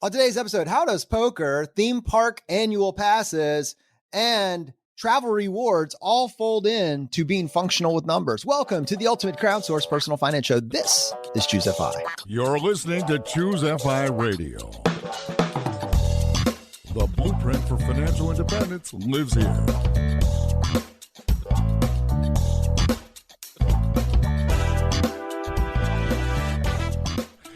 On today's episode, how does poker, theme park annual passes, and travel rewards all fold in to being functional with numbers? Welcome to the ultimate crowdsourced personal finance show. This is Choose FI. You're listening to Choose FI Radio. The blueprint for financial independence lives here.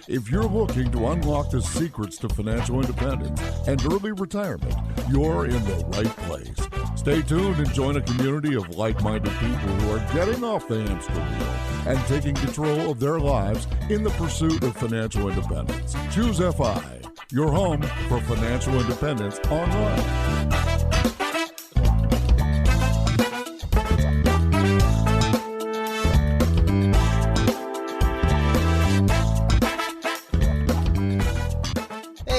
If you're looking to unlock the secrets to financial independence and early retirement, you're in the right place. Stay tuned and join a community of like-minded people who are getting off the hamster wheel and taking control of their lives in the pursuit of financial independence. Choose FI, your home for financial independence online.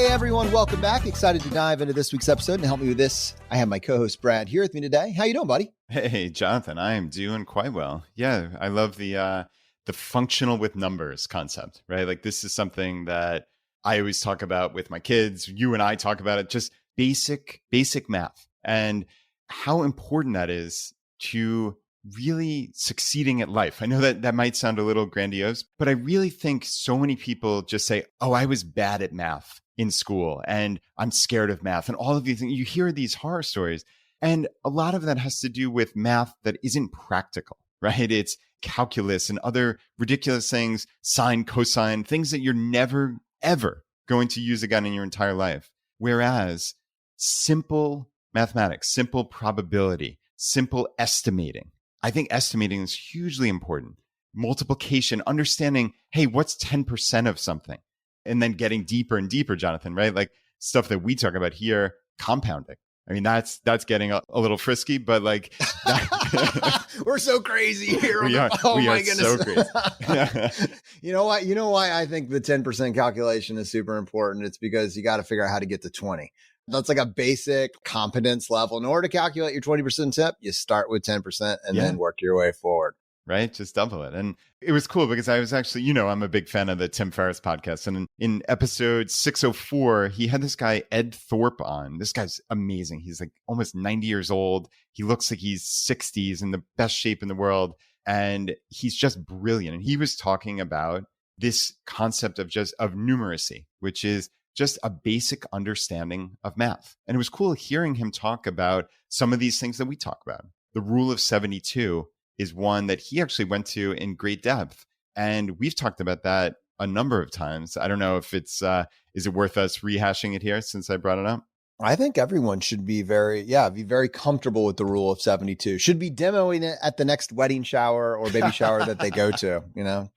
Everyone, welcome back. Excited to dive into this week's episode and help me with this. I have my co-host Brad here with me today. How you doing, buddy? Hey, Jonathan, I am doing quite well. Yeah, I love the functional with numbers concept, right? Like this is something that I always talk about with my kids. You and I talk about it, just basic math and how important that is to really succeeding at life. I know that might sound a little grandiose, but I really think so many people just say, oh, I was bad at math in school and I'm scared of math and all of these things. You hear these horror stories. And a lot of that has to do with math that isn't practical, right? It's calculus and other ridiculous things, sine, cosine, things that you're never, ever going to use again in your entire life. Whereas simple mathematics, simple probability, simple estimating. I think estimating is hugely important. Multiplication, understanding, hey, what's 10% of something? And then getting deeper and deeper, Jonathan, right? Like stuff that we talk about here, compounding. I mean, that's getting a little frisky, but like we're so crazy here. We are goodness. So crazy. You know what? You know why I think the 10% calculation is super important? It's because you got to figure out how to get to 20. That's like a basic competence level. In order to calculate your 20% tip, you start with 10% and then work your way forward. Right? Just double it. And it was cool because I was actually, I'm a big fan of the Tim Ferriss podcast. And in episode 604, he had this guy, Ed Thorpe, on. This guy's amazing. He's like almost 90 years old. He looks like he's 60. He's in the best shape in the world. And he's just brilliant. And he was talking about this concept of numeracy, which is just a basic understanding of math. And it was cool hearing him talk about some of these things that we talk about. The rule of 72 is one that he actually went to in great depth. And we've talked about that a number of times. I don't know if it's, is it worth us rehashing it here since I brought it up? I think everyone should be very comfortable with the rule of 72. Should be demoing it at the next wedding shower or baby shower that they go to,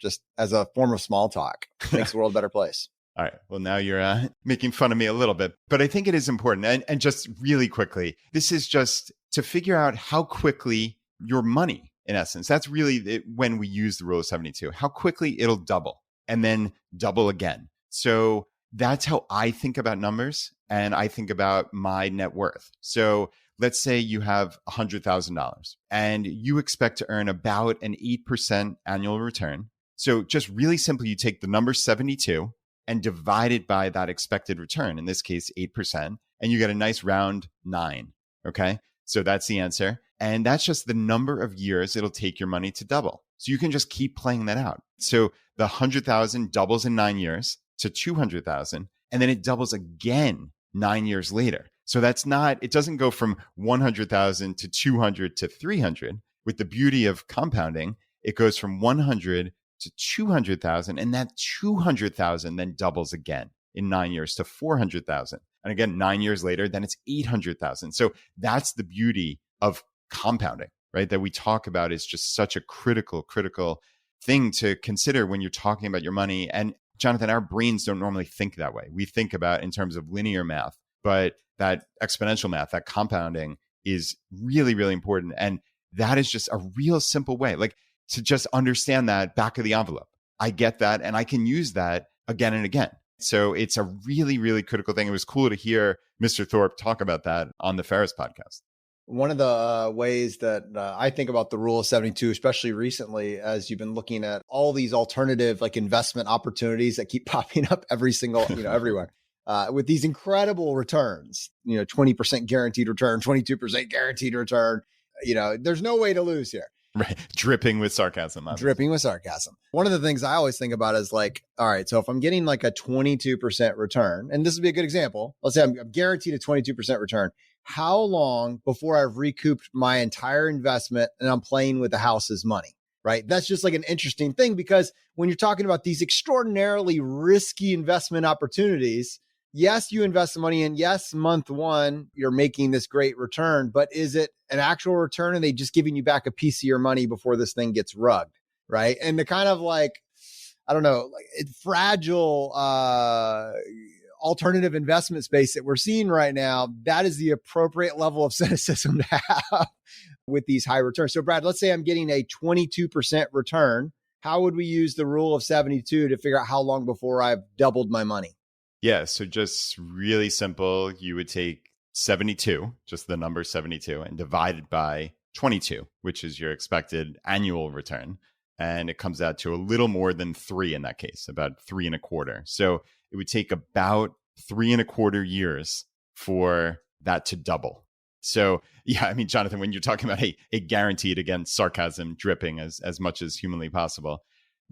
just as a form of small talk. Makes the world a better place. All right. Well, now you're making fun of me a little bit, but I think it is important. And just really quickly, this is just to figure out how quickly your money, in essence, that's really when we use the rule of 72, how quickly it'll double and then double again. So that's how I think about numbers and I think about my net worth. So let's say you have $100,000 and you expect to earn about an 8% annual return. So just really simply, you take the number 72 and divide it by that expected return, in this case, 8%, and you get a nice round 9. Okay. So that's the answer. And that's just the number of years it'll take your money to double. So you can just keep playing that out. So the 100,000 doubles in 9 years to 200,000, and then it doubles again 9 years later. So it doesn't go from 100,000 to 200 to 300. With the beauty of compounding, it goes from 100 to 200,000, and that 200,000 then doubles again in 9 years to 400,000. And again, 9 years later, then it's 800,000. So that's the beauty of compounding, right? That we talk about is just such a critical thing to consider when you're talking about your money. And Jonathan, our brains don't normally think that way. We think about in terms of linear math, but that exponential math, that compounding is really, really important. And that is just a real simple way, like to just understand that back of the envelope. I get that. And I can use that again and again. So it's a really, really critical thing. It was cool to hear Mr. Thorpe talk about that on the Ferriss podcast. One of the ways that I think about the rule of 72, especially recently, as you've been looking at all these alternative like investment opportunities that keep popping up every single, everywhere. with these incredible returns, 20% guaranteed return, 22% guaranteed return. There's no way to lose here. Right. Dripping with sarcasm. Obviously. Dripping with sarcasm. One of the things I always think about is like, all right, so if I'm getting like a 22% return, and this would be a good example, let's say I'm guaranteed a 22% return. How long before I've recouped my entire investment and I'm playing with the house's money, right? That's just like an interesting thing, because when you're talking about these extraordinarily risky investment opportunities, yes, you invest the money in, yes, month one, you're making this great return, but is it an actual return? Are they just giving you back a piece of your money before this thing gets rugged, right? And the kind of like, I don't know, like fragile alternative investment space that we're seeing right now, that is the appropriate level of cynicism to have with these high returns. So Brad, let's say I'm getting a 22% return. How would we use the rule of 72 to figure out how long before I've doubled my money? Yeah. So just really simple. You would take 72, just the number 72, and divide it by 22, which is your expected annual return. And it comes out to a little more than 3 in that case, about 3.25. So it would take about 3.25 years for that to double. So yeah, I mean, Jonathan, when you're talking about a guaranteed, again, sarcasm dripping as much as humanly possible,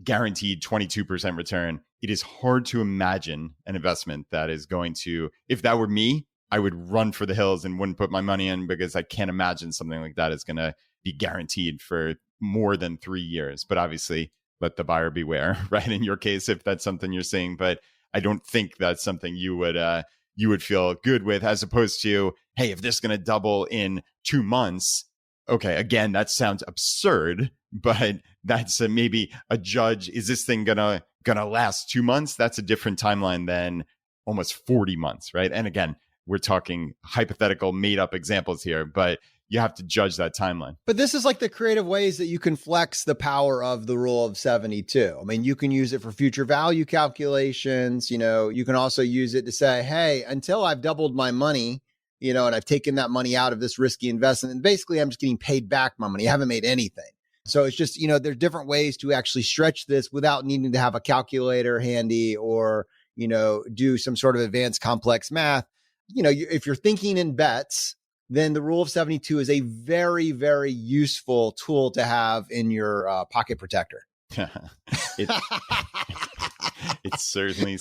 guaranteed 22% return, it is hard to imagine an investment that is going to, if that were me, I would run for the hills and wouldn't put my money in, because I can't imagine something like that is going to be guaranteed for more than 3 years. But obviously, let the buyer beware, right? In your case, if that's something you're seeing, but I don't think that's something you would feel good with, as opposed to, hey, if this is going to double in 2 months, okay, again, that sounds absurd, but that's maybe a judge. Is this thing gonna last 2 months? That's a different timeline than almost 40 months, right? And again, we're talking hypothetical, made up examples here, but you have to judge that timeline. But this is like the creative ways that you can flex the power of the rule of 72. I mean, you can use it for future value calculations. You can also use it to say, hey, until I've doubled my money, and I've taken that money out of this risky investment, and basically I'm just getting paid back my money. I haven't made anything. So it's just, there's different ways to actually stretch this without needing to have a calculator handy or, do some sort of advanced complex math. If you're thinking in bets, then the rule of 72 is a very, very useful tool to have in your pocket protector. It certainly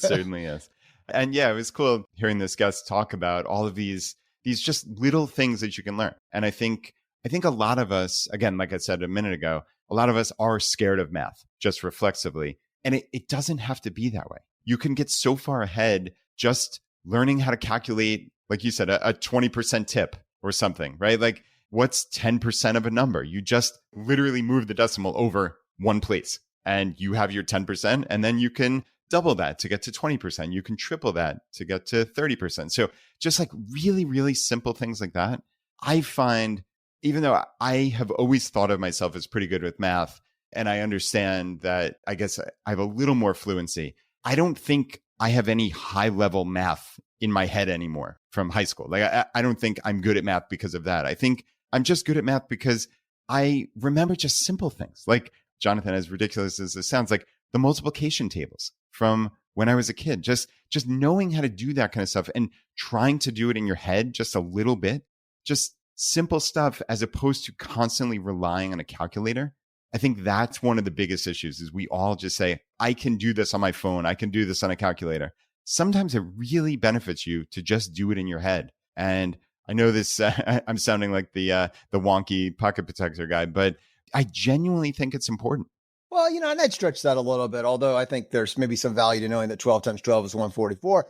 is. And yeah, it was cool hearing this guest talk about all of these just little things that you can learn. And I think a lot of us, again, like I said a minute ago, a lot of us are scared of math just reflexively. And it doesn't have to be that way. You can get so far ahead just learning how to calculate, like you said, a 20% tip or something, right? Like, what's 10% of a number? You just literally move the decimal over one place and you have your 10%, and then you can double that to get to 20%. You can triple that to get to 30%. So just like really, really simple things like that. I find, even though I have always thought of myself as pretty good with math, and I understand that I guess I have a little more fluency, I don't think I have any high level math in my head anymore from high school. Like, I don't think I'm good at math because of that. I think I'm just good at math because I remember just simple things. Like, Jonathan, as ridiculous as this sounds, like the multiplication tables from when I was a kid, just knowing how to do that kind of stuff and trying to do it in your head just a little bit, just simple stuff, as opposed to constantly relying on a calculator. I think that's one of the biggest issues, is we all just say, I can do this on my phone. I can do this on a calculator. Sometimes it really benefits you to just do it in your head. And I know this, I'm sounding like the wonky pocket protector guy, but I genuinely think it's important. Well, and I'd stretch that a little bit, although I think there's maybe some value to knowing that 12 times 12 is 144.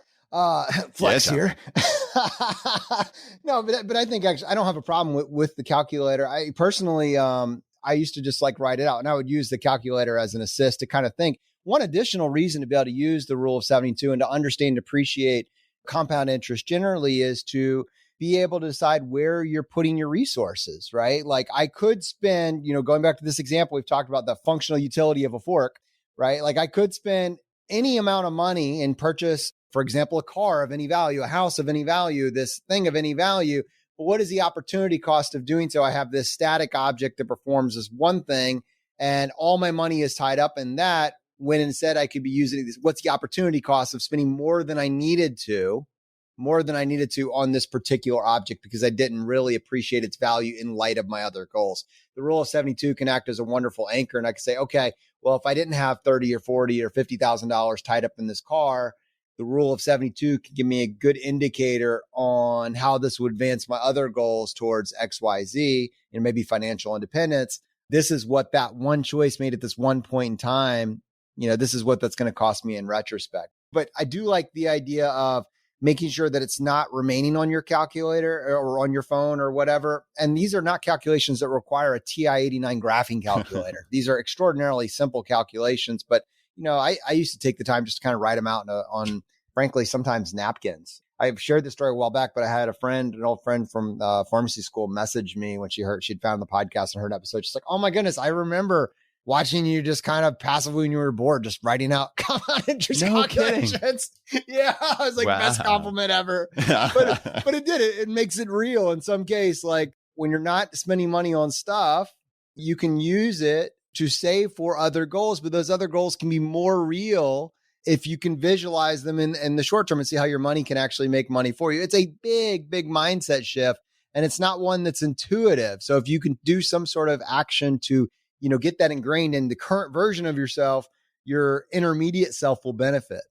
Flex here. No, but I think actually I don't have a problem with the calculator. I personally, I used to just like write it out, and I would use the calculator as an assist to kind of think. One additional reason to be able to use the rule of 72 and to understand and appreciate compound interest generally is to be able to decide where you're putting your resources, right? Like, I could spend, going back to this example, we've talked about the functional utility of a fork, right? Like, I could spend any amount of money and purchase, for example, a car of any value, a house of any value, this thing of any value. But what is the opportunity cost of doing so? I have this static object that performs this one thing, and all my money is tied up in that. when instead I could be using this. What's the opportunity cost of spending more than I needed to on this particular object because I didn't really appreciate its value in light of my other goals. The rule of 72 can act as a wonderful anchor. And I can say, okay, well, if I didn't have 30 or 40 or $50,000 tied up in this car, the rule of 72 can give me a good indicator on how this would advance my other goals towards XYZ and maybe financial independence. This is what that one choice made at this one point in time. This is what that's going to cost me in retrospect. But I do like the idea of making sure that it's not remaining on your calculator or on your phone or whatever. And these are not calculations that require a TI-89 graphing calculator. These are extraordinarily simple calculations. But, I used to take the time just to kind of write them out on frankly, sometimes napkins. I've shared this story a while back, but I had an old friend from pharmacy school message me when she'd found the podcast and heard an episode. She's like, oh my goodness, I remember watching you just kind of passively when you were bored, just writing out compound interest calculations. Yeah, I was like, best compliment ever. But it did. It makes it real in some case. Like when you're not spending money on stuff, you can use it to save for other goals, but those other goals can be more real if you can visualize them in the short term and see how your money can actually make money for you. It's a big, big mindset shift, and it's not one that's intuitive. So if you can do some sort of action to get that ingrained in the current version of yourself, your intermediate self will benefit.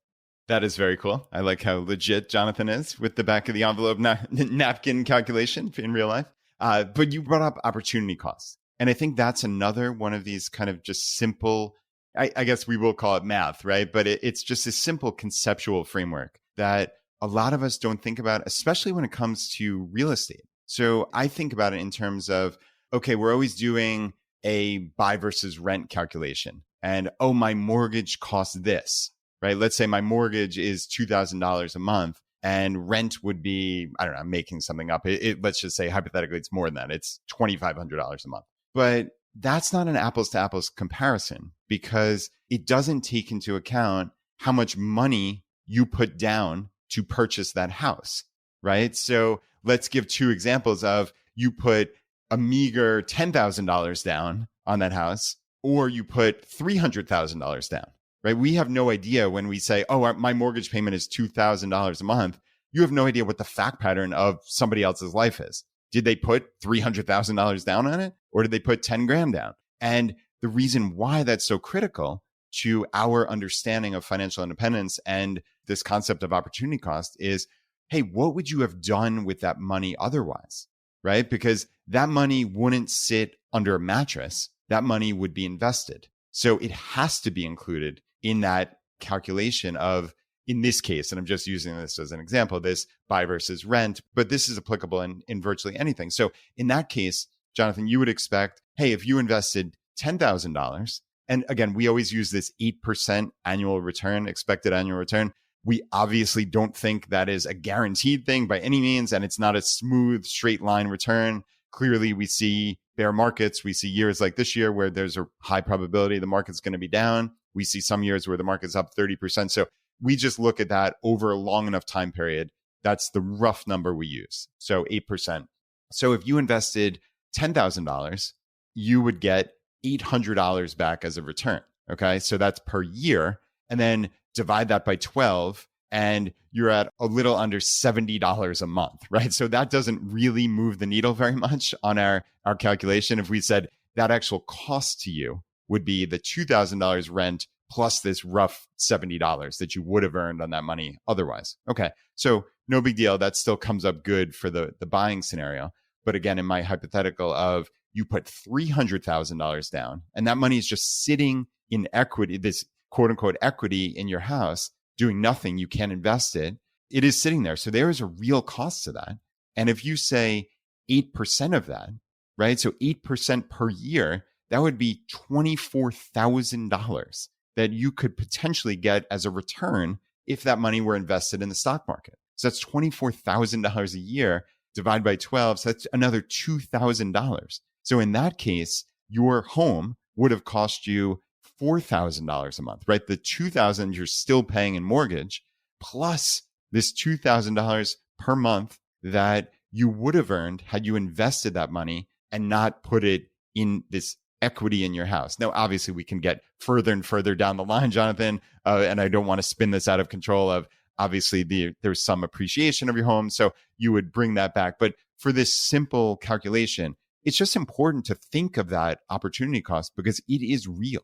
That is very cool. I like how legit Jonathan is with the back of the envelope napkin calculation in real life. But you brought up opportunity costs. And I think that's another one of these kind of just simple, I guess we will call it math, right? But it's just a simple conceptual framework that a lot of us don't think about, especially when it comes to real estate. So I think about it in terms of, okay, we're always doing a buy versus rent calculation. And, my mortgage costs this, right? Let's say my mortgage is $2,000 a month and rent would be, I don't know, I'm making something up. Let's just say hypothetically, it's more than that. It's $2,500 a month. But that's not an apples to apples comparison because it doesn't take into account how much money you put down to purchase that house, right? So let's give two examples of you put a meager $10,000 down on that house, or you put $300,000 down, right? We have no idea when we say, my mortgage payment is $2,000 a month. You have no idea what the fact pattern of somebody else's life is. Did they put $300,000 down on it, or did they put 10 grand down? And the reason why that's so critical to our understanding of financial independence and this concept of opportunity cost is, hey, what would you have done with that money otherwise? Right? Because that money wouldn't sit under a mattress. That money would be invested. So it has to be included in that calculation of, in this case, and I'm just using this as an example, this buy versus rent, but this is applicable in virtually anything. So in that case, Jonathan, you would expect, hey, if you invested $10,000, and again, we always use this 8% annual return, expected annual return. We obviously don't think that is a guaranteed thing by any means, and it's not a smooth, straight line return. Clearly, we see bear markets. We see years like this year where there's a high probability the market's going to be down. We see some years where the market's up 30%. So we just look at that over a long enough time period. That's the rough number we use. So 8%. So if you invested $10,000, you would get $800 back as a return. Okay. So that's per year. And then divide that by 12 and you're at a little under $70 a month, right? So that doesn't really move the needle very much on our calculation. If we said that actual cost to you would be the $2,000 rent plus this rough $70 that you would have earned on that money otherwise. Okay. So no big deal. That still comes up good for the buying scenario. But again, in my hypothetical of you put $300,000 down and that money is just sitting in equity, this quote unquote equity in your house, doing nothing, you can't invest it. It is sitting there. So there is a real cost to that. And if you say 8% of that, right? So 8% per year, that would be $24,000 that you could potentially get as a return if that money were invested in the stock market. So that's $24,000 a year divided by 12. So that's another $2,000. So in that case, your home would have cost you $4,000 a month, right? The $2,000 you're still paying in mortgage, plus this $2,000 per month that you would have earned had you invested that money and not put it in this equity in your house. Now, obviously, we can get further and further down the line, Jonathan, and I don't want to spin this out of control of obviously there's some appreciation of your home. So you would bring that back. But for this simple calculation, it's just important to think of that opportunity cost because it is real.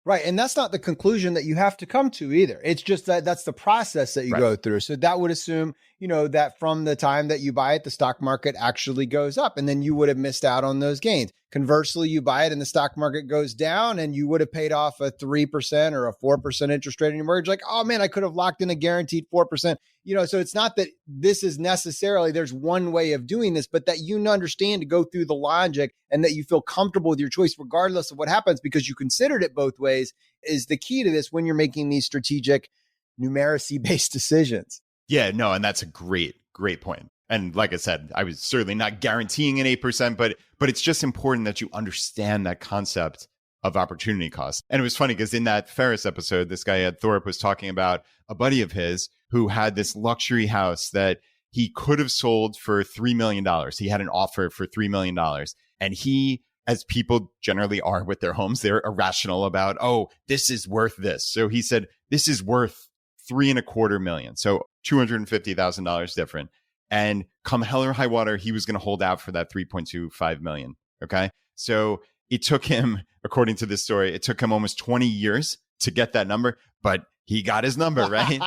Right. And that's not the conclusion that you have to come to either. It's just that that's the process that you go through. So that would assume, that from the time that you buy it, the stock market actually goes up and then you would have missed out on those gains. Conversely, you buy it and the stock market goes down and you would have paid off a 3% or a 4% interest rate on your mortgage. Like, oh man, I could have locked in a guaranteed 4%. So it's not that this is necessarily, there's one way of doing this, but that you understand to go through the logic and that you feel comfortable with your choice, regardless of what happens, because you considered it both ways is the key to this when you're making these strategic numeracy-based decisions. Yeah, no, and that's a great point. And like I said, I was certainly not guaranteeing an 8%, but it's just important that you understand that concept of opportunity cost. And it was funny because in that Ferris episode, this guy Ed Thorpe was talking about a buddy of his who had this luxury house that he could have sold for $3 million. He had an offer for $3 million. And he, as people generally are with their homes, they're irrational about, oh, this is worth this. So he said, this is worth $3.25 million. So $250,000 different. And come hell or high water, he was going to hold out for that $3.25 million. Okay. So it took him, according to this story, it took him almost 20 years to get that number, but he got his number, right?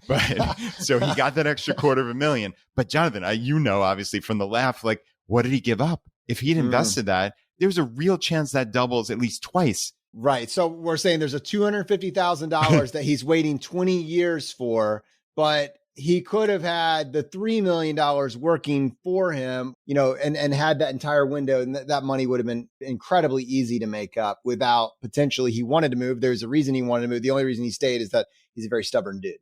But so he got that extra $250,000. But Jonathan, obviously from the laugh, like, what did he give up? If he'd invested that, there's a real chance that doubles at least twice. Right. So we're saying there's a $250,000 that he's waiting 20 years for, but he could have had the $3 million working for him, and had that entire window, and that money would have been incredibly easy to make up without potentially he wanted to move. There's a reason he wanted to move. The only reason he stayed is that he's a very stubborn dude.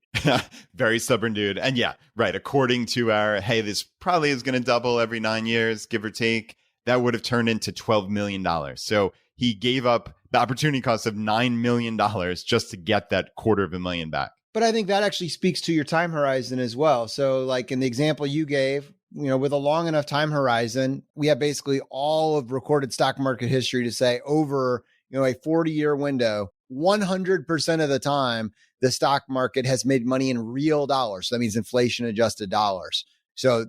Very stubborn dude. And yeah, right. According to our, hey, this probably is going to double every 9 years, give or take, that would have turned into $12 million. So he gave up the opportunity cost of $9 million just to get that $250,000 back. But I think that actually speaks to your time horizon as well. So like in the example you gave, with a long enough time horizon, we have basically all of recorded stock market history to say over, a 40-year window, 100% of the time, the stock market has made money in real dollars. So that means inflation adjusted dollars. So,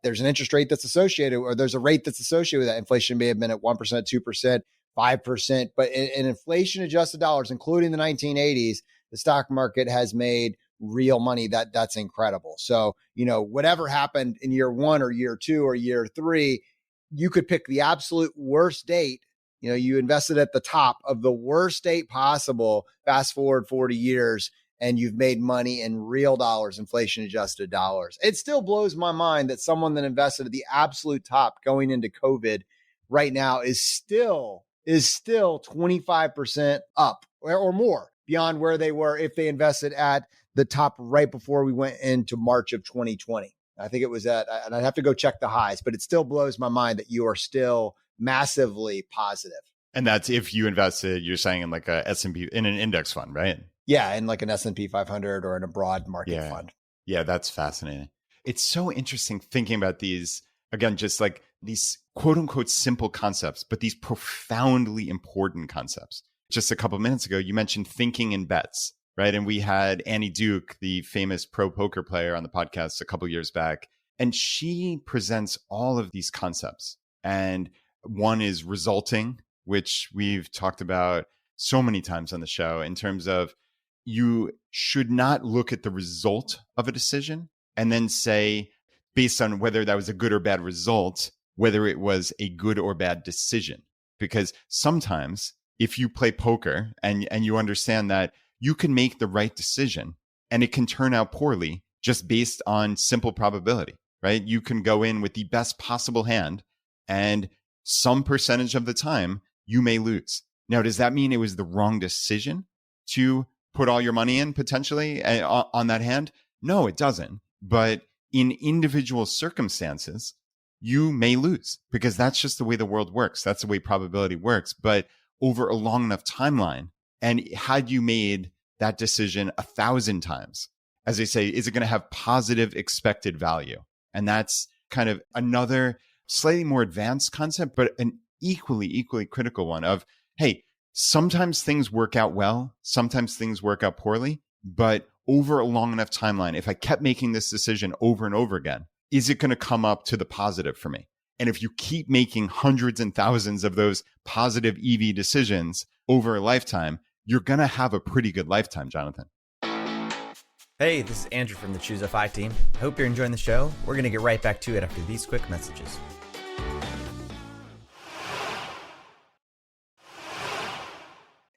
there's an interest rate that's associated, or there's a rate that's associated with that. Inflation may have been at 1%, 2%, 5%, but in inflation adjusted dollars, including the 1980s, the stock market has made real money. That's incredible. So, whatever happened in year 1 or year 2 or year 3, you could pick the absolute worst date. You invested at the top of the worst date possible, fast forward 40 years, and you've made money in real dollars, inflation adjusted dollars. It still blows my mind that someone that invested at the absolute top going into COVID right now is still 25% up or more beyond where they were if they invested at the top right before we went into March of 2020. I think it was and I'd have to go check the highs, but it still blows my mind that you are still massively positive. And that's if you invested, you're saying in like a S&P, in an index fund, right? Yeah, in like an S&P 500 or in a broad market fund. Yeah, that's fascinating. It's so interesting thinking about these, again, just like these quote unquote simple concepts, but these profoundly important concepts. Just a couple of minutes ago, you mentioned thinking in bets, right? And we had Annie Duke, the famous pro poker player, on the podcast a couple of years back. And she presents all of these concepts. And one is resulting, which we've talked about so many times on the show in terms of you should not look at the result of a decision and then say, based on whether that was a good or bad result, whether it was a good or bad decision. Because sometimes if you play poker and you understand that you can make the right decision and it can turn out poorly just based on simple probability, right? You can go in with the best possible hand and some percentage of the time you may lose. Now, does that mean it was the wrong decision to put all your money in potentially on that hand? No, it doesn't. But in individual circumstances, you may lose because that's just the way the world works. That's the way probability works. But over a long enough timeline, and had you made that decision 1,000 times, as they say, is it going to have positive expected value? And that's kind of another slightly more advanced concept, but an equally critical one of, hey, sometimes things work out well, sometimes things work out poorly, but over a long enough timeline, if I kept making this decision over and over again, is it going to come up to the positive for me? And if you keep making hundreds and thousands of those positive EV decisions over a lifetime, you're going to have a pretty good lifetime, Jonathan. Hey, this is Andrew from the Choose FI team. I hope you're enjoying the show. We're going to get right back to it after these quick messages.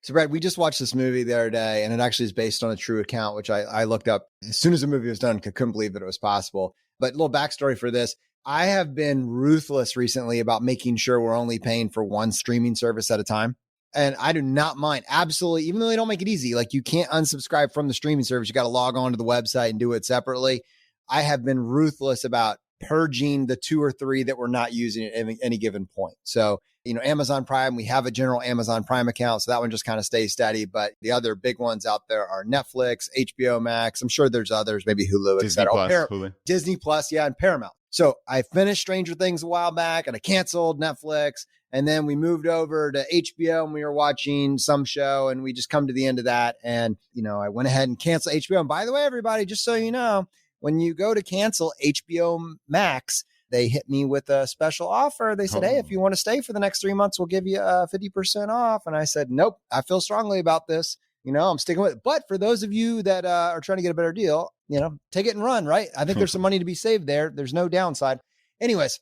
So, Brad, we just watched this movie the other day, and it actually is based on a true account, which I looked up as soon as the movie was done. Couldn't believe that it was possible. But a little backstory for this. I have been ruthless recently about making sure we're only paying for one streaming service at a time. And I do not mind. Absolutely. Even though they don't make it easy, like you can't unsubscribe from the streaming service. You got to log on to the website and do it separately. I have been ruthless about purging the 2 or 3 that we're not using at any given point. So, Amazon Prime, we have a general Amazon Prime account. So that one just kind of stays steady. But the other big ones out there are Netflix, HBO Max. I'm sure there's others, maybe Hulu, Disney Plus, Hulu. Disney Plus, yeah, and Paramount. So I finished Stranger Things a while back and I canceled Netflix. And then we moved over to HBO and we were watching some show and we just come to the end of that. And, I went ahead and canceled HBO. And by the way, everybody, just so you know, when you go to cancel HBO Max, they hit me with a special offer. They said, hey, if you want to stay for the next 3 months, we'll give you 50% off. And I said, nope, I feel strongly about this. I'm sticking with it. But for those of you that are trying to get a better deal, take it and run, right? I think there's some money to be saved there. There's no downside. Anyways,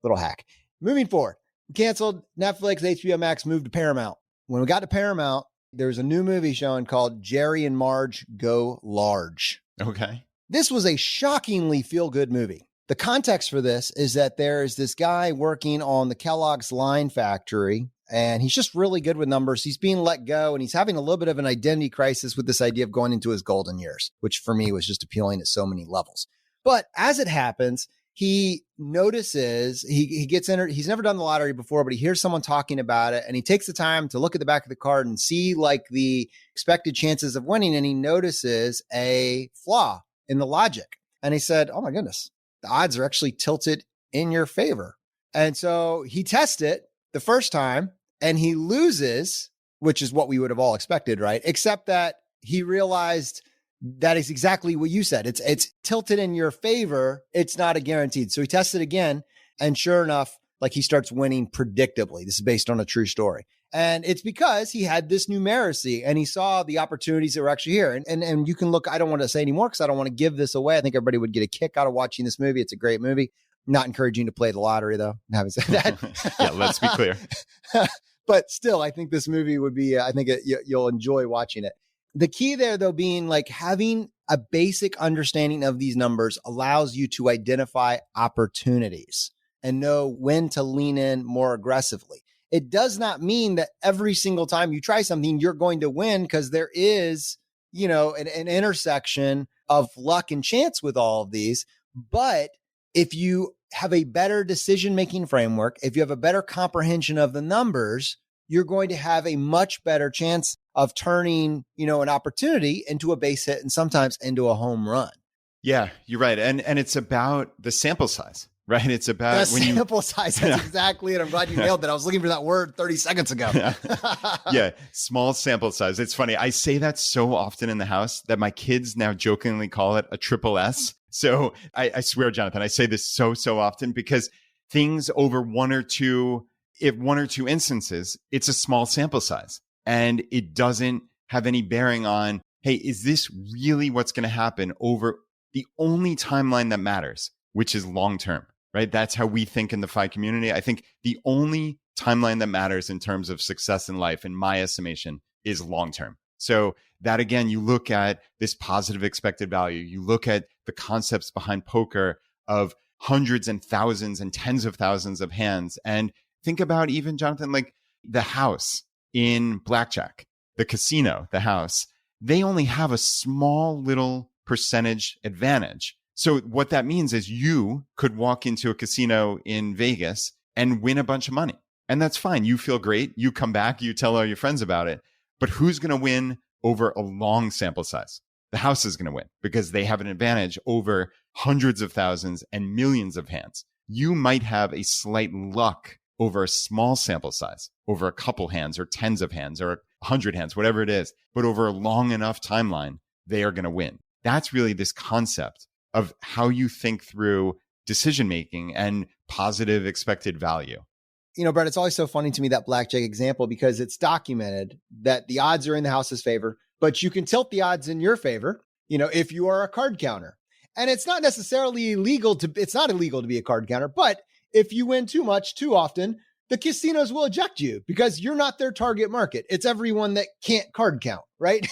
little hack. Moving forward, canceled Netflix, HBO Max, moved to Paramount. When we got to Paramount, there was a new movie showing called Jerry and Marge Go Large. Okay. This was a shockingly feel-good movie. The context for this is that there is this guy working on the Kellogg's line factory, and he's just really good with numbers. He's being let go, and he's having a little bit of an identity crisis with this idea of going into his golden years, which for me was just appealing at so many levels. But as it happens, he notices he gets entered. He's never done the lottery before, but he hears someone talking about it, and he takes the time to look at the back of the card and see like the expected chances of winning, and he notices a flaw in the logic. And he said, oh my goodness, the odds are actually tilted in your favor. And so he tests it the first time and he loses, which is what we would have all expected, right? Except that he realized that is exactly what you said. It's tilted in your favor. It's not a guaranteed. So he tested again. And sure enough, like he starts winning predictably. This is based on a true story. And it's because he had this numeracy and he saw the opportunities that were actually here. And you can look, I don't want to say anymore because I don't want to give this away. I think everybody would get a kick out of watching this movie. It's a great movie. Not encouraging to play the lottery though. Having said that. Yeah, let's be clear. But still, I think this movie would be, you'll enjoy watching it. The key there though, being like having a basic understanding of these numbers allows you to identify opportunities and know when to lean in more aggressively. It does not mean that every single time you try something, you're going to win because there is, an intersection of luck and chance with all of these. But if you have a better decision-making framework, if you have a better comprehension of the numbers, you're going to have a much better chance of turning, an opportunity into a base hit and sometimes into a home run. Yeah, you're right. And it's about the sample size. Right. It's about the sample size. That's exactly it. I'm glad you nailed that. I was looking for that word 30 seconds ago. Yeah. Small sample size. It's funny. I say that so often in the house that my kids now jokingly call it a triple S. So I swear, Jonathan, I say this so often because things over one or two instances, it's a small sample size and it doesn't have any bearing on, hey, is this really what's going to happen over the only timeline that matters, which is long term. Right? That's how we think in the FI community. I think the only timeline that matters in terms of success in life, in my estimation, is long-term. So that, again, you look at this positive expected value. You look at the concepts behind poker of hundreds and thousands and tens of thousands of hands. And think about even, Jonathan, like the house in blackjack, the casino, the house. They only have a small little percentage advantage. So what that means is you could walk into a casino in Vegas and win a bunch of money. And that's fine. You feel great. You come back, you tell all your friends about it. But who's going to win over a long sample size? The house is going to win because they have an advantage over hundreds of thousands and millions of hands. You might have a slight luck over a small sample size, over a couple hands or tens of hands or 100 hands, whatever it is, but over a long enough timeline, they are going to win. That's really this concept of how you think through decision making and positive expected value. You know, Brett, it's always so funny to me, that blackjack example, because it's documented that the odds are in the house's favor, but you can tilt the odds in your favor, you know, if you are a card counter. And it's not necessarily illegal it's not illegal to be a card counter, but if you win too much, too often, the casinos will eject you because you're not their target market. It's everyone that can't card count, right?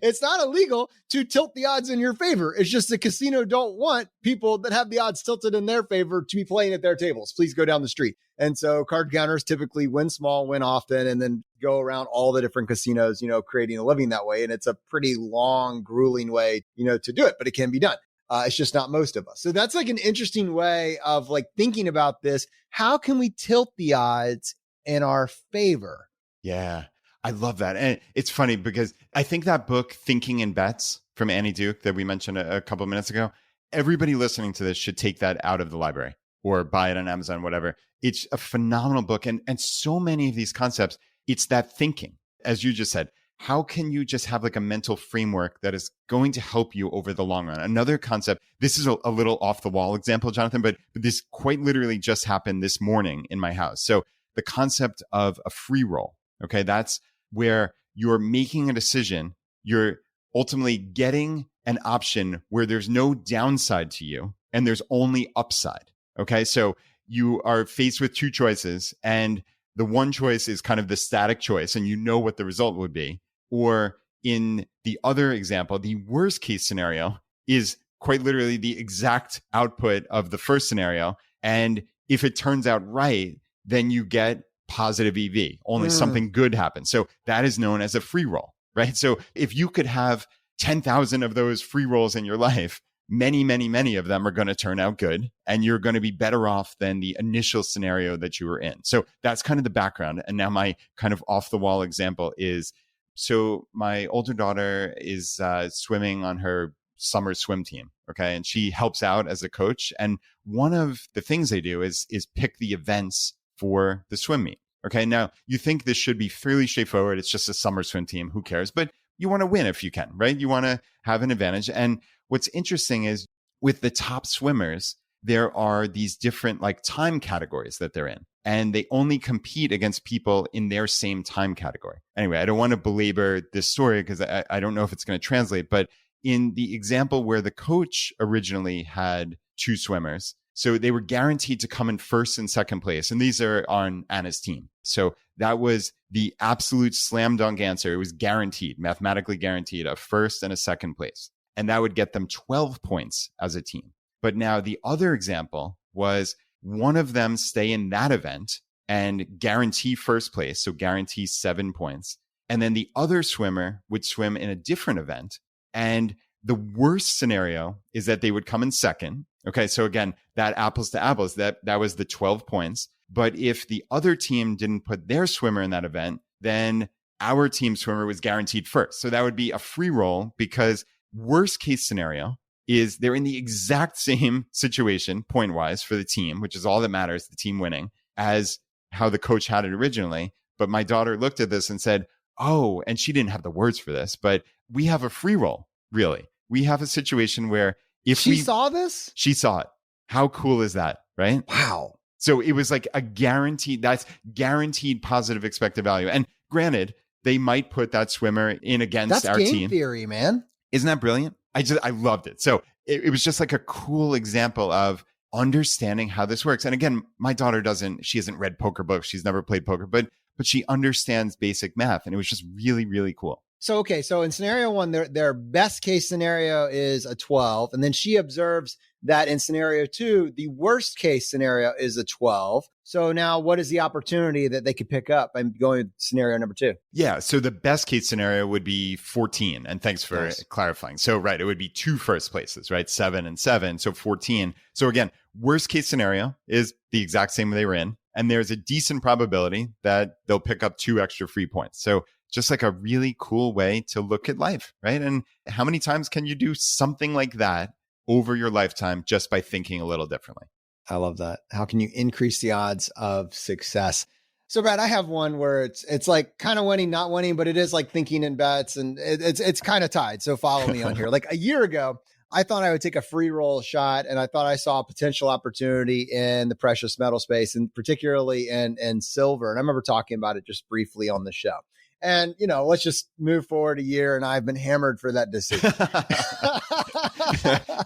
It's not illegal to tilt the odds in your favor. It's just the casino don't want people that have the odds tilted in their favor to be playing at their tables. Please go down the street. And so card counters typically win small, win often, and then go around all the different casinos, you know, creating a living that way. And it's a pretty long, grueling way, you know, to do it, but it can be done. It's just not most of us. So that's like an interesting way of like thinking about this. How can we tilt the odds in our favor? Yeah, I love that. And it's funny because I think that book, Thinking in Bets from Annie Duke that we mentioned a couple of minutes ago, everybody listening to this should take that out of the library or buy it on Amazon, whatever. It's a phenomenal book. And so many of these concepts, it's that thinking, as you just said. How can you just have like a mental framework that is going to help you over the long run? Another concept, this is a little off the wall example, Jonathan, but this quite literally just happened this morning in my house. So the concept of a free roll, okay, that's where you're making a decision. You're ultimately getting an option where there's no downside to you and there's only upside, okay? So you are faced with two choices and the one choice is kind of the static choice and you know what the result would be. Or in the other example, the worst case scenario is quite literally the exact output of the first scenario. And if it turns out right, then you get positive EV, only something good happens. So that is known as a free roll, right? So if you could have 10,000 of those free rolls in your life, many, many, many of them are going to turn out good and you're going to be better off than the initial scenario that you were in. So that's kind of the background. And now my kind of off the wall example is, so my older daughter is swimming on her summer swim team. Okay. And she helps out as a coach. And one of the things they do is pick the events for the swim meet. Okay. Now you think this should be fairly straightforward. It's just a summer swim team. Who cares? But you want to win if you can, right? You want to have an advantage. And what's interesting is with the top swimmers, there are these different like time categories that they're in, and they only compete against people in their same time category. Anyway, I don't want to belabor this story because I don't know if it's going to translate, but in the example where the coach originally had two swimmers, so they were guaranteed to come in first and second place. And these are on Anna's team. So that was the absolute slam dunk answer. It was guaranteed, mathematically guaranteed, a first and a second place. And that would get them 12 points as a team. But now the other example was one of them stay in that event and guarantee first place, so guarantee 7 points. And then the other swimmer would swim in a different event. And the worst scenario is that they would come in second. Okay, so again, that apples to apples, that was the 12 points. But if the other team didn't put their swimmer in that event, then our team swimmer was guaranteed first. So that would be a free roll because worst case scenario is they're in the exact same situation point wise for the team, which is all that matters, the team winning, as how the coach had it originally. But my daughter looked at this and said, oh, and she didn't have the words for this, but we have a free roll, really. We have a situation where if she saw this, she saw it. How cool is that, right? Wow. So it was like a guaranteed, that's guaranteed positive expected value. And granted, they might put that swimmer in against our team. That's game theory, man. Isn't that brilliant? I loved it. So it was just like a cool example of understanding how this works. And again, my daughter she hasn't read poker books. She's never played poker, but she understands basic math. And it was just really, really cool. So, okay. So in scenario one, their best case scenario is a 12. And then she observes that in scenario two, the worst case scenario is a 12. So now what is the opportunity that they could pick up by going to scenario number two? Yeah. So the best case scenario would be 14. And thanks for clarifying. So, right, it would be two first places, right? 7 and 7. So 14. So again, worst case scenario is the exact same they were in. And there's a decent probability that they'll pick up 2 extra free points. So just like a really cool way to look at life, right? And how many times can you do something like that over your lifetime just by thinking a little differently? I love that. How can you increase the odds of success? So Brad, I have one where it's like kind of winning, not winning, but it is like thinking in bets, and it's kind of tied. So follow me on here. Like a year ago, I thought I would take a free roll shot, and I thought I saw a potential opportunity in the precious metal space, and particularly in silver. And I remember talking about it just briefly on the show. And, let's just move forward a year, and I've been hammered for that decision.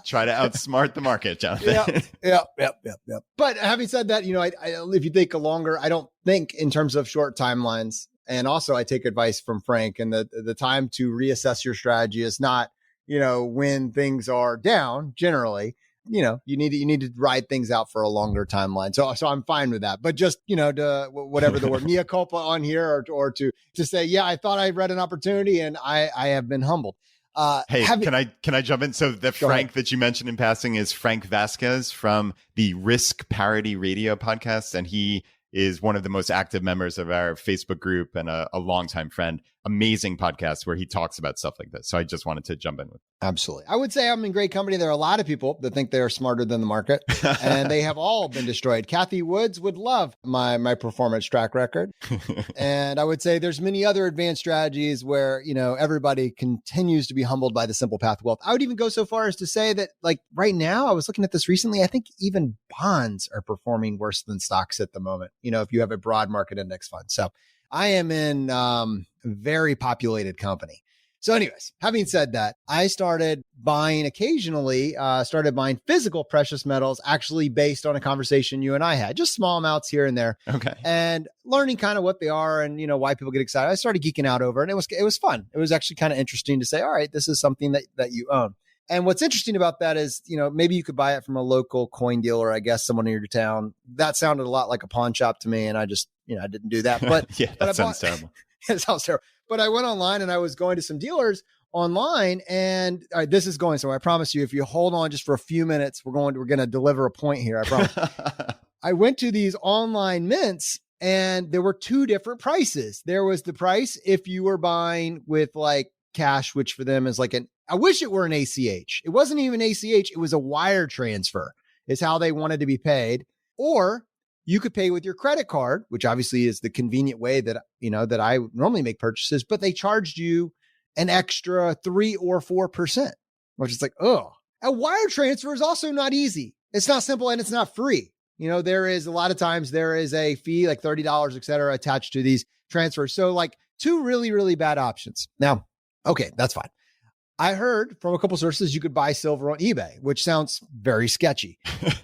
Try to outsmart the market, Jonathan. Yep. But having said that, if you think longer, I don't think in terms of short timelines. And also I take advice from Frank, and the time to reassess your strategy is not, when things are down generally. You need to ride things out for a longer timeline. So I'm fine with that. But just, to whatever the word mea culpa on here, or to say, yeah, I thought I read an opportunity and I have been humbled. Hey, can I jump in? So the Frank that you mentioned in passing is Frank Vasquez from the Risk Parity Radio podcast. And he is one of the most active members of our Facebook group and a longtime friend. Amazing podcast where he talks about stuff like this. So I just wanted to jump in with. Absolutely. I would say I'm in great company. There are a lot of people that think they're smarter than the market, and they have all been destroyed. Kathy Woods would love my performance track record. And I would say there's many other advanced strategies where, everybody continues to be humbled by the simple path of wealth. I would even go so far as to say that, like right now, I was looking at this recently, I think even bonds are performing worse than stocks at the moment, if you have a broad market index fund. So I am in a very populated company. So anyways, having said that, I started buying physical precious metals, actually based on a conversation you and I had, just small amounts here and there. Okay. And learning kind of what they are and, why people get excited. I started geeking out over it, and it was fun. It was actually kind of interesting to say, all right, this is something that you own. And what's interesting about that is, maybe you could buy it from a local coin dealer, I guess, someone in your town. That sounded a lot like a pawn shop to me. And I just, I didn't do that. But sounds terrible. It sounds terrible. But I went online and I was going to some dealers online, and this is going somewhere. I promise you, if you hold on just for a few minutes, we're going to deliver a point here. I promise. I went to these online mints, and there were two different prices. There was the price if you were buying with like cash, which for them is like I wish it were an ACH. It wasn't even ACH. It was a wire transfer is how they wanted to be paid. Or you could pay with your credit card, which obviously is the convenient way that, that I normally make purchases, but they charged you an extra 3 or 4%, which is like, oh, a wire transfer is also not easy. It's not simple, and it's not free. There is a lot of times there is a fee like $30, et cetera, attached to these transfers. So like two really, really bad options. Now, okay, that's fine. I heard from a couple sources you could buy silver on eBay, which sounds very sketchy,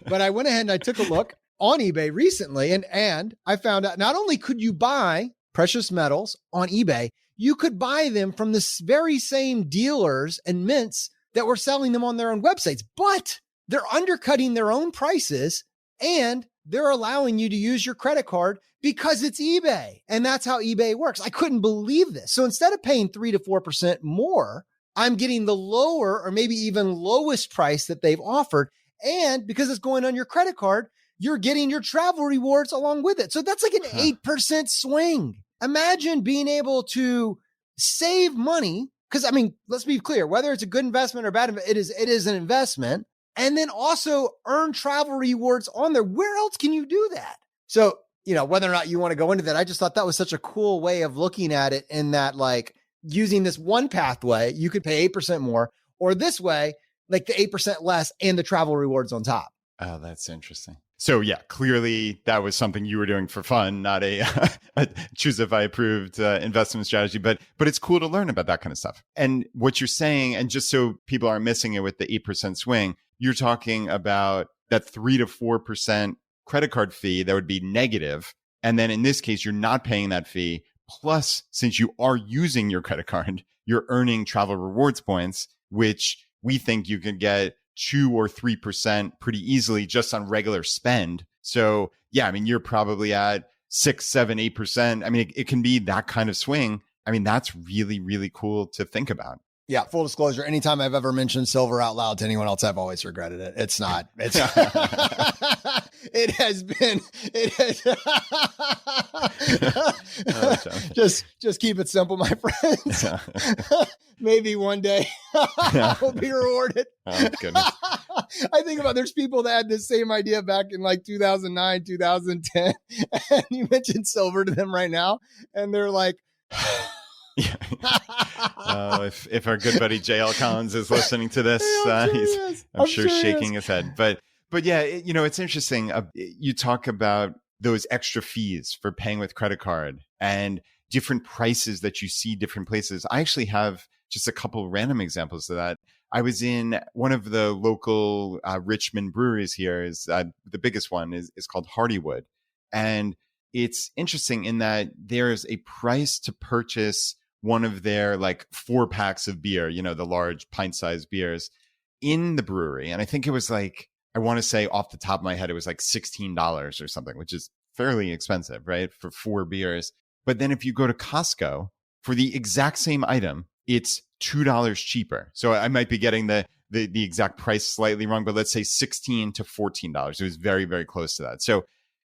but I went ahead and I took a look on eBay recently, and I found out not only could you buy precious metals on eBay, you could buy them from the very same dealers and mints that were selling them on their own websites, but they're undercutting their own prices, and they're allowing you to use your credit card because it's eBay. And that's how eBay works. I couldn't believe this. So instead of paying 3 to 4% more, I'm getting the lower or maybe even lowest price that they've offered. And because it's going on your credit card, you're getting your travel rewards along with it. So that's like an 8% swing. Imagine being able to save money. Because let's be clear, whether it's a good investment or bad, it is an investment. And then also earn travel rewards on there. Where else can you do that? So, whether or not you want to go into that, I just thought that was such a cool way of looking at it, in that like using this one pathway, you could pay 8% more, or this way, like the 8% less and the travel rewards on top. Oh, that's interesting. So yeah, clearly that was something you were doing for fun, not a Choosify approved investment strategy. But it's cool to learn about that kind of stuff. And what you're saying, and just so people aren't missing it with the 8% swing, you're talking about that 3 to 4% credit card fee that would be negative. And then in this case, you're not paying that fee. Plus, since you are using your credit card, you're earning travel rewards points, which we think you can get 2 or 3% pretty easily just on regular spend. So yeah, you're probably at 6, 7, 8%. It can be that kind of swing. That's really, really cool to think about. Yeah, full disclosure, anytime I've ever mentioned silver out loud to anyone else, I've always regretted it. It's not. It's it has been just keep it simple, my friends. Maybe one day I will be rewarded. Oh, goodness. I think about there's people that had this same idea back in like 2009, 2010, and you mentioned silver to them right now, and they're like, yeah. If our good buddy JL Collins is listening to this, I'm sure shaking his head. But yeah, it's interesting. You talk about those extra fees for paying with credit card and different prices that you see different places. I actually have just a couple random examples of that. I was in one of the local Richmond breweries here. Is the biggest one is called Hardywood, and it's interesting in that there's a price to purchase one of their like 4 packs of beer, the large pint-sized beers in the brewery. And I think it was like, I want to say off the top of my head, it was like $16 or something, which is fairly expensive, right? For 4 beers. But then if you go to Costco for the exact same item, it's $2 cheaper. So I might be getting the exact price slightly wrong, but let's say $16 to $14. It was very, very close to that. So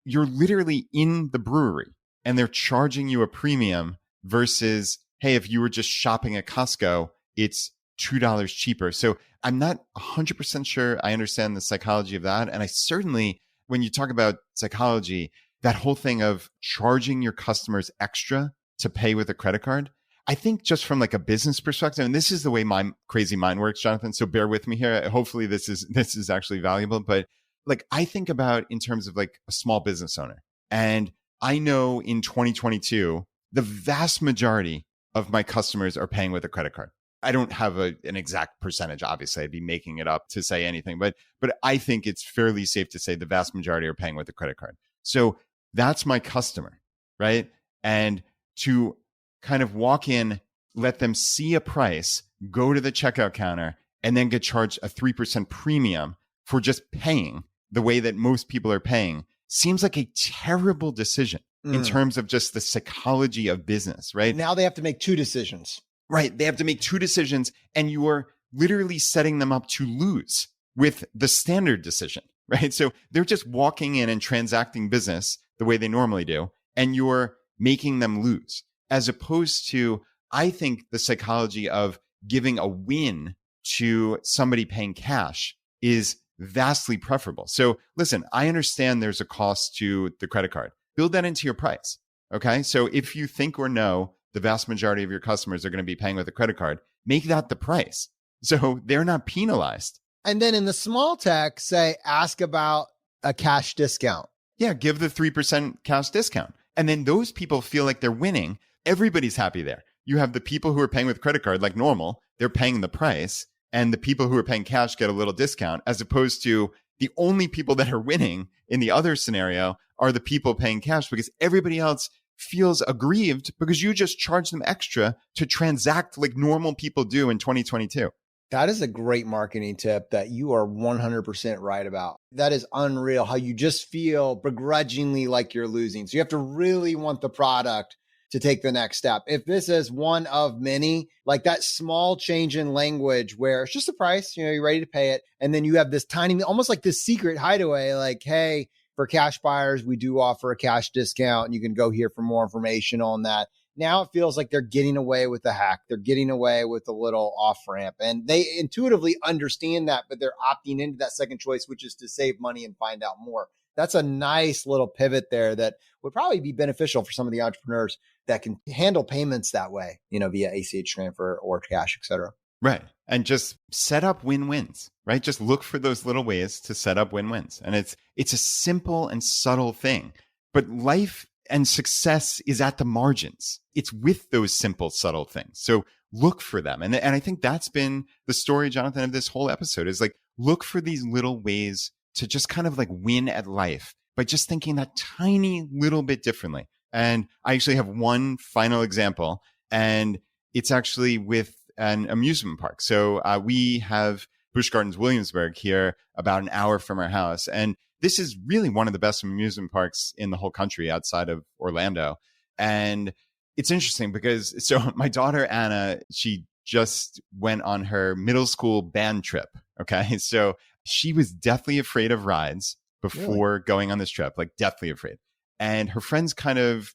you're literally in the brewery and they're charging you a premium versus, hey, if you were just shopping at Costco, it's $2 cheaper. So I'm not 100% sure I understand the psychology of that. And I certainly, when you talk about psychology, that whole thing of charging your customers extra to pay with a credit card, I think just from like a business perspective, and this is the way my crazy mind works, Jonathan, so bear with me here. Hopefully this is actually valuable. But like I think about in terms of like a small business owner. And I know in 2022, the vast majority of my customers are paying with a credit card. I don't have an exact percentage. Obviously, I'd be making it up to say anything, but I think it's fairly safe to say the vast majority are paying with a credit card. So that's my customer, right? And to kind of walk in, let them see a price, go to the checkout counter, and then get charged a 3% premium for just paying the way that most people are paying seems like a terrible decision in terms of just the psychology of business, right? Now they have to make 2 decisions. Right. They have to make 2 decisions and you are literally setting them up to lose with the standard decision, right? So they're just walking in and transacting business the way they normally do, and you're making them lose. As opposed to, I think, the psychology of giving a win to somebody paying cash is vastly preferable. So listen, I understand there's a cost to the credit card. Build that into your price. Okay. So if you think or know the vast majority of your customers are going to be paying with a credit card, make that the price. So they're not penalized. And then in the small tech, say, ask about a cash discount. Yeah. Give the 3% cash discount. And then those people feel like they're winning. Everybody's happy there. You have the people who are paying with credit card like normal, they're paying the price. And the people who are paying cash get a little discount, as opposed to the only people that are winning in the other scenario are the people paying cash, because everybody else feels aggrieved because you just charge them extra to transact like normal people do in 2022. That is a great marketing tip that you are 100% right about. That is unreal how you just feel begrudgingly like you're losing. So you have to really want the product to take the next step. If this is one of many, like that small change in language where it's just the price, you're ready to pay it. And then you have this tiny, almost like this secret hideaway, like, hey, for cash buyers, we do offer a cash discount and you can go here for more information on that. Now it feels like they're getting away with the hack. They're getting away with a little off ramp, and they intuitively understand that, but they're opting into that second choice, which is to save money and find out more. That's a nice little pivot there that would probably be beneficial for some of the entrepreneurs that can handle payments that way, via ACH transfer or cash, et cetera. Right. And just set up win-wins, right? Just look for those little ways to set up win-wins. And it's a simple and subtle thing, but life and success is at the margins. It's with those simple, subtle things. So look for them. And I think that's been the story, Jonathan, of this whole episode, is like, look for these little ways to just kind of like win at life by just thinking that tiny little bit differently. And I actually have one final example, and it's actually with an amusement park. So we have Busch Gardens Williamsburg here about an hour from our house. And this is really one of the best amusement parks in the whole country outside of Orlando. And it's interesting because, so my daughter, Anna, she just went on her middle school band trip. Okay. So she was deathly afraid of rides before going on this trip, like deathly afraid. And her friends kind of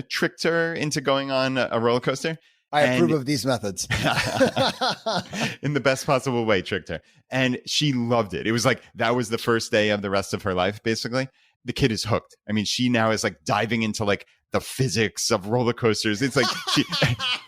tricked her into going on a roller coaster. I approve of these methods. In the best possible way, tricked her. And she loved it. It was like, that was the first day of the rest of her life, basically. The kid is hooked. I mean, she now is like diving into like the physics of roller coasters. It's like,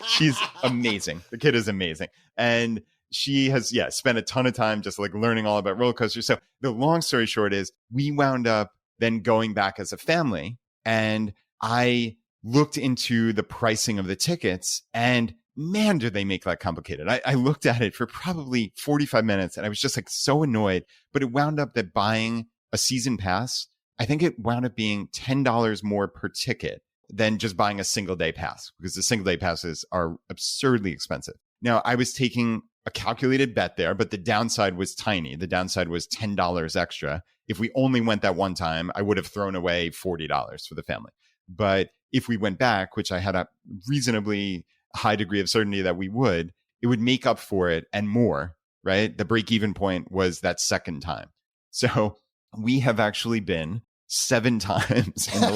she's amazing. The kid is amazing. And she has, spent a ton of time just like learning all about roller coasters. So the long story short is we wound up then going back as a family, and I looked into the pricing of the tickets, and man, do they make that complicated. I looked at it for probably 45 minutes and I was just like so annoyed, but it wound up that buying a season pass, I think it wound up being $10 more per ticket than just buying a single day pass, because the single day passes are absurdly expensive. Now, I was taking a calculated bet there, but the downside was tiny. The downside was $10 extra. If we only went that one time, I would have thrown away $40 for the family. But if we went back, which I had a reasonably high degree of certainty that we would, it would make up for it and more, right? The break-even point was that second time. So we have actually been 7 times in the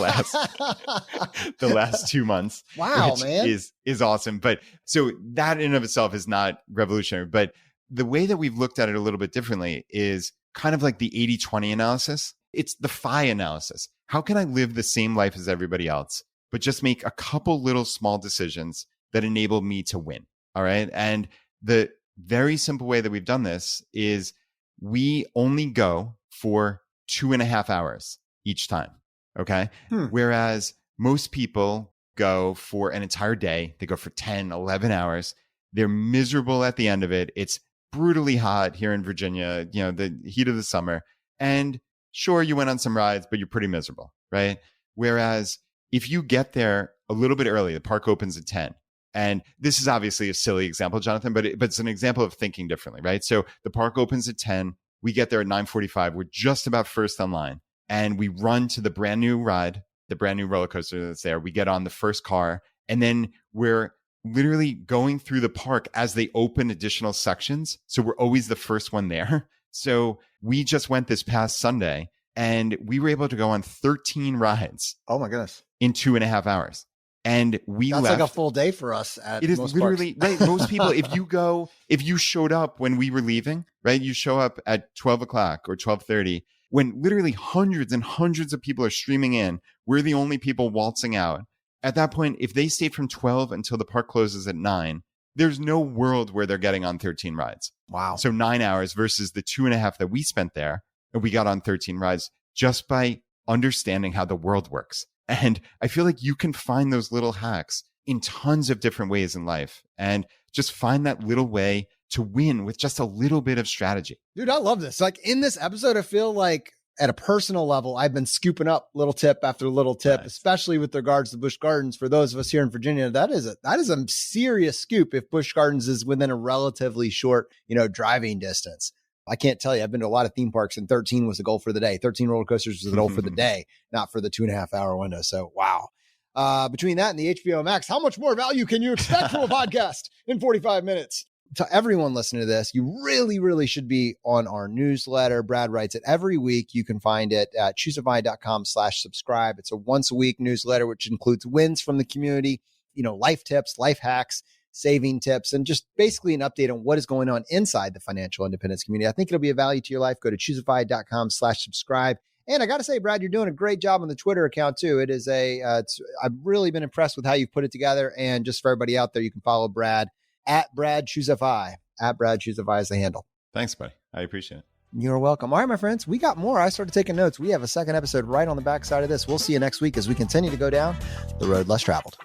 last 2 months. Wow, which man. is awesome. But so that in of itself is not revolutionary. But the way that we've looked at it a little bit differently is kind of like the 80-20 analysis. It's the FI analysis. How can I live the same life as everybody else, but just make a couple little small decisions that enable me to win? All right. And the very simple way that we've done this is we only go for 2.5 hours each time. Okay. Whereas most people go for an entire day, they go for 10, 11 hours. They're miserable at the end of it. It's brutally hot here in Virginia, the heat of the summer. And sure, you went on some rides, but you're pretty miserable, right? Whereas if you get there a little bit early, the park opens at 10. And this is obviously a silly example, Jonathan, but it's an example of thinking differently, right? So the park opens at 10. We get there at 9:45. We're just about first on line. And we run to the brand new ride, the brand new roller coaster that's there. We get on the first car, and then we're literally going through the park as they open additional sections. So we're always the first one there. So we just went this past Sunday, and we were able to go on 13 rides. Oh my goodness. In 2.5 hours. And That's left. like a full day for us at It is most literally, parks. right? Most people, if you showed up when we were leaving, right? You show up at 12 o'clock or 12:30, when literally hundreds and hundreds of people are streaming in. We're the only people waltzing out. At that point, if they stayed from 12 until the park closes at 9, there's no world where they're getting on 13 rides. Wow. So 9 hours versus the 2.5 that we spent there, and we got on 13 rides just by understanding how the world works. And I feel like you can find those little hacks in tons of different ways in life, and just find that little way to win with just a little bit of strategy. Dude, I love this. Like in this episode, I feel like at a personal level, I've been scooping up little tip after little tip, Nice. especially with regards to Busch Gardens. For those of us here in Virginia, that is a serious scoop if Busch Gardens is within a relatively short, driving distance. I can't tell you. I've been to a lot of theme parks, and 13 was the goal for the day. 13 roller coasters was the goal for the day, not for the 2.5 hour window. So, wow. Between that and the HBO Max, how much more value can you expect from a podcast in 45 minutes? To everyone listening to this, you really, really should be on our newsletter. Brad writes it every week. You can find it at chooseafy.com/subscribe. It's a once a week newsletter, which includes wins from the community, life tips, life hacks, saving tips, and just basically an update on what is going on inside the financial independence community. I think it'll be a value to your life. Go to chooseafy.com/subscribe. And I got to say, Brad, you're doing a great job on the Twitter account too. It is I've really been impressed with how you've put it together. And just for everybody out there, you can follow Brad at Brad ChooseFI. At Brad ChooseFI is the handle. Thanks, buddy. I appreciate it. You're welcome. All right, my friends, we got more. I started taking notes. We have a second episode right on the backside of this. We'll see you next week as we continue to go down the road less traveled.